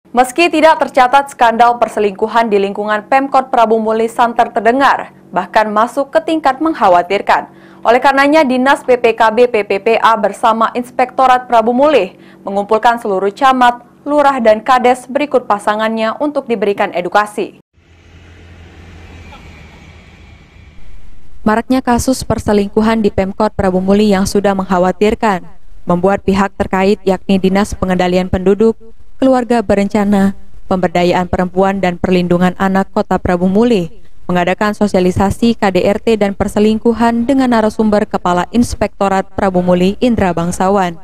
Meski tidak tercatat skandal perselingkuhan di lingkungan Pemkot Prabu Muli santer terdengar, bahkan masuk ke tingkat mengkhawatirkan. Oleh karenanya, Dinas PPKB PPPA bersama Inspektorat Prabu Muli mengumpulkan seluruh camat, lurah, dan kades berikut pasangannya untuk diberikan edukasi. Maraknya kasus perselingkuhan di Pemkot Prabu Muli yang sudah mengkhawatirkan, membuat pihak terkait yakni Dinas Pengendalian Penduduk, Keluarga Berencana, Pemberdayaan Perempuan dan Perlindungan Anak Kota Prabu Muli mengadakan sosialisasi KDRT dan perselingkuhan dengan narasumber Kepala Inspektorat Prabu Muli Indra Bangsawan.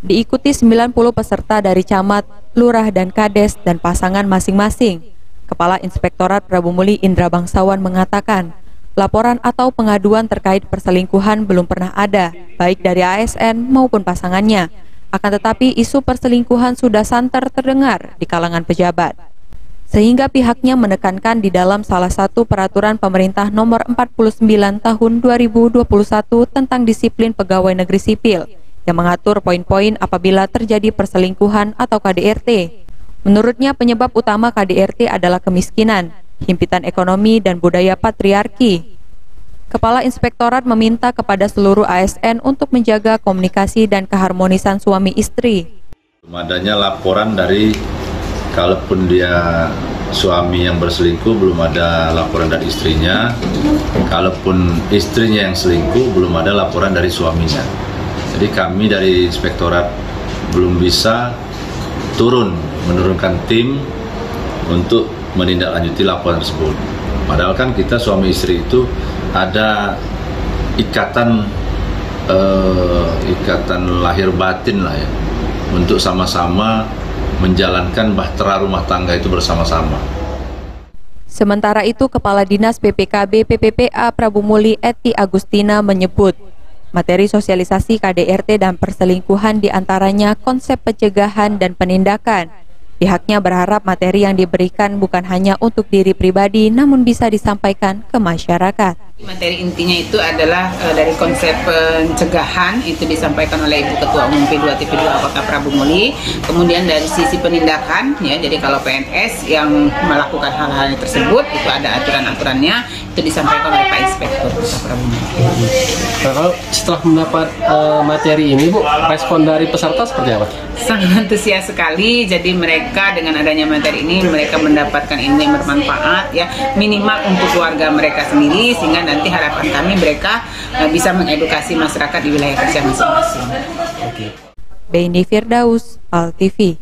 Diikuti 90 peserta dari camat, lurah, dan kades dan pasangan masing-masing. Kepala Inspektorat Prabu Muli Indra Bangsawan mengatakan, laporan atau pengaduan terkait perselingkuhan belum pernah ada, baik dari ASN maupun pasangannya. Akan tetapi isu perselingkuhan sudah santer terdengar di kalangan pejabat. Sehingga pihaknya menekankan di dalam salah satu peraturan pemerintah nomor 49 tahun 2021 tentang disiplin pegawai negeri sipil yang mengatur poin-poin apabila terjadi perselingkuhan atau KDRT. Menurutnya penyebab utama KDRT adalah kemiskinan, himpitan ekonomi, dan budaya patriarki. Kepala Inspektorat meminta kepada seluruh ASN untuk menjaga komunikasi dan keharmonisan suami istri. Adanya laporan dari, kalaupun dia suami yang berselingkuh, belum ada laporan dari istrinya. Kalaupun istrinya yang selingkuh, belum ada laporan dari suaminya. Jadi kami dari Inspektorat belum bisa menurunkan tim untuk menindaklanjuti laporan tersebut. Padahal kan kita suami istri itu ada ikatan lahir batin lah ya, untuk sama-sama menjalankan bahtera rumah tangga itu bersama-sama. Sementara itu, Kepala Dinas PPKB PPPA Prabu Muli Eti Agustina menyebut, materi sosialisasi KDRT dan perselingkuhan diantaranya konsep pencegahan dan penindakan. Pihaknya berharap materi yang diberikan bukan hanya untuk diri pribadi, namun bisa disampaikan ke masyarakat. Materi intinya itu adalah dari konsep pencegahan, itu disampaikan oleh Ibu Ketua Umum P2 TV2 Kota Prabu Muli. Kemudian dari sisi penindakan, ya, jadi kalau PNS yang melakukan hal-hal tersebut, itu ada aturan-aturannya, itu disampaikan oleh Pak Inspektur Kota Prabu Muli. Kalau setelah mendapat materi ini, Bu, respon dari peserta seperti apa? Sangat antusias sekali. Jadi mereka dengan adanya materi ini, mereka mendapatkan ilmu yang bermanfaat, ya, minimal untuk keluarga mereka sendiri, sehingga nanti harapan kami mereka bisa mengedukasi masyarakat di wilayah kerja masing-masing. Beni Firdaus, PAL TV.